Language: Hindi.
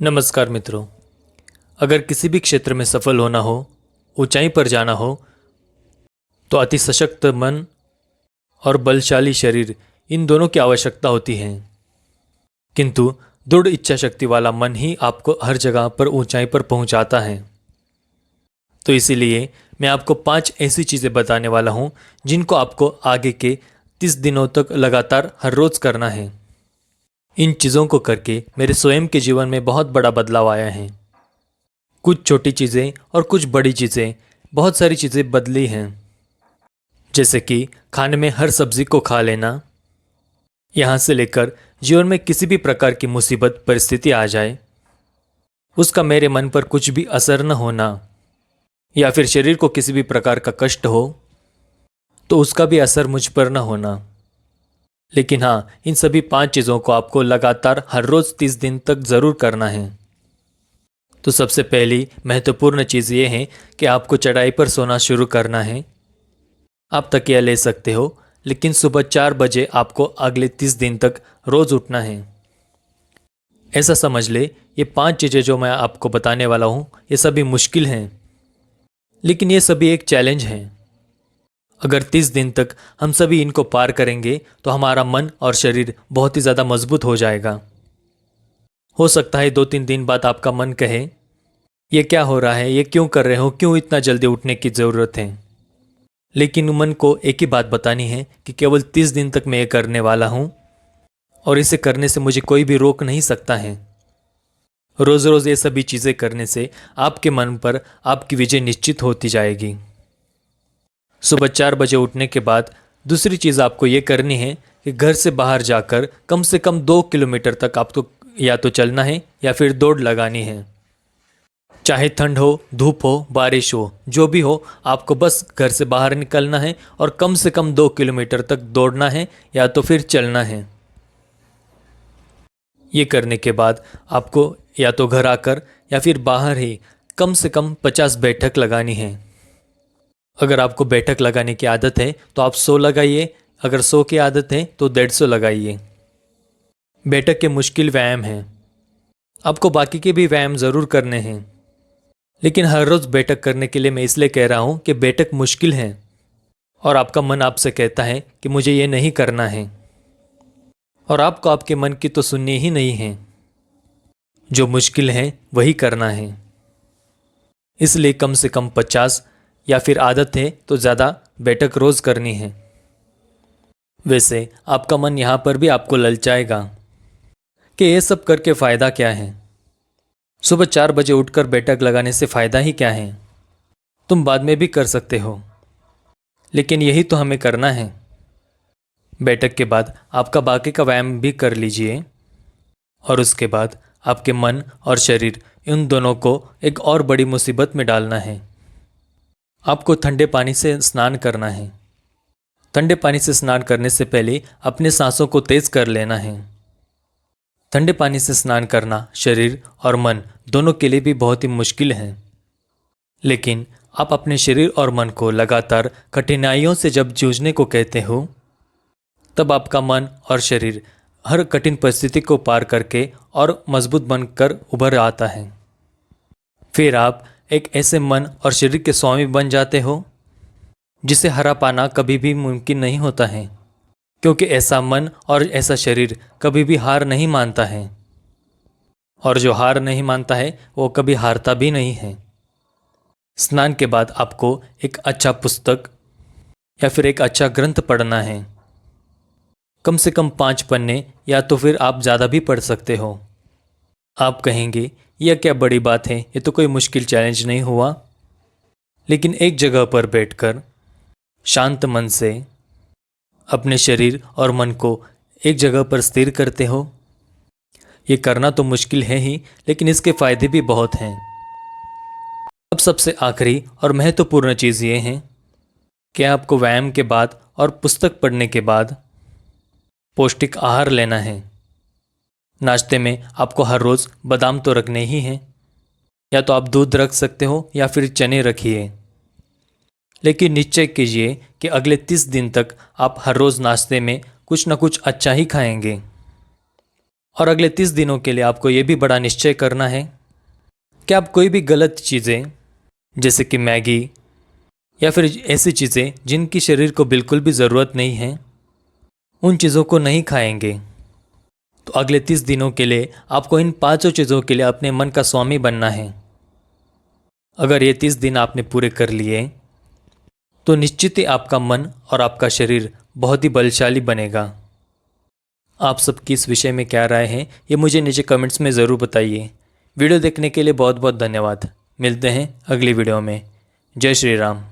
नमस्कार मित्रों। अगर किसी भी क्षेत्र में सफल होना हो, ऊंचाई पर जाना हो, तो अति सशक्त मन और बलशाली शरीर, इन दोनों की आवश्यकता होती है। किंतु दृढ़ इच्छा शक्ति वाला मन ही आपको हर जगह पर ऊंचाई पर पहुंचाता है। तो इसीलिए मैं आपको 5 ऐसी चीज़ें बताने वाला हूं जिनको आपको आगे के 30 दिनों तक लगातार हर रोज़ करना है। इन चीज़ों को करके मेरे स्वयं के जीवन में बहुत बड़ा बदलाव आया है। कुछ छोटी चीज़ें और कुछ बड़ी चीज़ें, बहुत सारी चीज़ें बदली हैं। जैसे कि खाने में हर सब्जी को खा लेना, यहाँ से लेकर जीवन में किसी भी प्रकार की मुसीबत परिस्थिति आ जाए, उसका मेरे मन पर कुछ भी असर न होना, या फिर शरीर को किसी भी प्रकार का कष्ट हो तो उसका भी असर मुझ पर न होना। लेकिन हाँ, इन सभी 5 चीज़ों को आपको लगातार हर रोज़ 30 दिन तक ज़रूर करना है। तो सबसे पहली महत्वपूर्ण चीज़ ये है कि आपको चटाई पर सोना शुरू करना है। आप तकिया ले सकते हो, लेकिन सुबह 4 बजे आपको अगले 30 दिन तक रोज़ उठना है। ऐसा समझ ले, ये 5 चीज़ें जो मैं आपको बताने वाला हूँ, ये सभी मुश्किल हैं, लेकिन ये सभी एक चैलेंज हैं। अगर 30 दिन तक हम सभी इनको पार करेंगे तो हमारा मन और शरीर बहुत ही ज़्यादा मजबूत हो जाएगा। हो सकता है 2-3 दिन बाद आपका मन कहे, ये क्या हो रहा है, ये क्यों कर रहे हो, क्यों इतना जल्दी उठने की ज़रूरत है। लेकिन मन को एक ही बात बतानी है कि केवल 30 दिन तक मैं ये करने वाला हूँ और इसे करने से मुझे कोई भी रोक नहीं सकता है। रोज़ रोज़ ये सभी चीज़ें करने से आपके मन पर आपकी विजय निश्चित होती जाएगी। सुबह 4 बजे उठने के बाद दूसरी चीज़ आपको ये करनी है कि घर से बाहर जाकर कम से कम 2 किलोमीटर तक आपको या तो चलना है या फिर दौड़ लगानी है। चाहे ठंड हो, धूप हो, बारिश हो, जो भी हो, आपको बस घर से बाहर निकलना है और कम से कम 2 किलोमीटर तक दौड़ना है या तो फिर चलना है। ये करने के बाद आपको या तो घर आकर या फिर बाहर ही कम से कम 50 बैठक लगानी है। अगर आपको बैठक लगाने की आदत है तो आप 100 लगाइए, अगर 100 की आदत है तो 150 लगाइए। बैठक के मुश्किल व्यायाम हैं, आपको बाकी के भी व्यायाम ज़रूर करने हैं, लेकिन हर रोज़ बैठक करने के लिए मैं इसलिए कह रहा हूँ कि बैठक मुश्किल है और आपका मन आपसे कहता है कि मुझे ये नहीं करना है, और आपको आपके मन की तो सुननी ही नहीं है। जो मुश्किल है वही करना है। इसलिए कम से कम 50 या फिर आदत है तो ज़्यादा बैठक रोज़ करनी है। वैसे आपका मन यहाँ पर भी आपको ललचाएगा कि ये सब करके फ़ायदा क्या है। सुबह 4 बजे उठकर बैठक लगाने से फ़ायदा ही क्या है। तुम बाद में भी कर सकते हो, लेकिन यही तो हमें करना है। बैठक के बाद आपका बाकी का व्यायाम भी कर लीजिए और उसके बाद आपके मन और शरीर, इन दोनों को एक और बड़ी मुसीबत में डालना है। आपको ठंडे पानी से स्नान करना है। ठंडे पानी से स्नान करने से पहले अपने सांसों को तेज कर लेना है। ठंडे पानी से स्नान करना शरीर और मन दोनों के लिए भी बहुत ही मुश्किल है, लेकिन आप अपने शरीर और मन को लगातार कठिनाइयों से जब जूझने को कहते हो, तब आपका मन और शरीर हर कठिन परिस्थिति को पार करके और मजबूत बनकर उभर आता है। फिर आप एक ऐसे मन और शरीर के स्वामी बन जाते हो जिसे हरा पाना कभी भी मुमकिन नहीं होता है, क्योंकि ऐसा मन और ऐसा शरीर कभी भी हार नहीं मानता है, और जो हार नहीं मानता है वो कभी हारता भी नहीं है। स्नान के बाद आपको एक अच्छा पुस्तक या फिर एक अच्छा ग्रंथ पढ़ना है। कम से कम 5 पन्ने, या तो फिर आप ज़्यादा भी पढ़ सकते हो। आप कहेंगे, यह क्या बड़ी बात है, ये तो कोई मुश्किल चैलेंज नहीं हुआ। लेकिन एक जगह पर बैठकर शांत मन से अपने शरीर और मन को एक जगह पर स्थिर करते हो, ये करना तो मुश्किल है ही, लेकिन इसके फायदे भी बहुत हैं। अब सबसे आखिरी और महत्वपूर्ण चीज़ ये है कि आपको व्यायाम के बाद और पुस्तक पढ़ने के बाद पौष्टिक आहार लेना है। नाश्ते में आपको हर रोज़ बादाम तो रखने ही हैं, या तो आप दूध रख सकते हो या फिर चने रखिए, लेकिन निश्चय कीजिए कि अगले 30 दिन तक आप हर रोज़ नाश्ते में कुछ ना कुछ अच्छा ही खाएंगे। और अगले 30 दिनों के लिए आपको ये भी बड़ा निश्चय करना है कि आप कोई भी गलत चीज़ें जैसे कि मैगी या फिर ऐसी चीज़ें जिनकी शरीर को बिल्कुल भी ज़रूरत नहीं है, उन चीज़ों को नहीं खाएंगे। तो अगले 30 दिनों के लिए आपको इन पांचों चीज़ों के लिए अपने मन का स्वामी बनना है। अगर ये 30 दिन आपने पूरे कर लिए तो निश्चित ही आपका मन और आपका शरीर बहुत ही बलशाली बनेगा। आप सबकी इस विषय में क्या राय है ये मुझे नीचे कमेंट्स में ज़रूर बताइए। वीडियो देखने के लिए बहुत बहुत धन्यवाद। मिलते हैं अगली वीडियो में। जय श्री राम।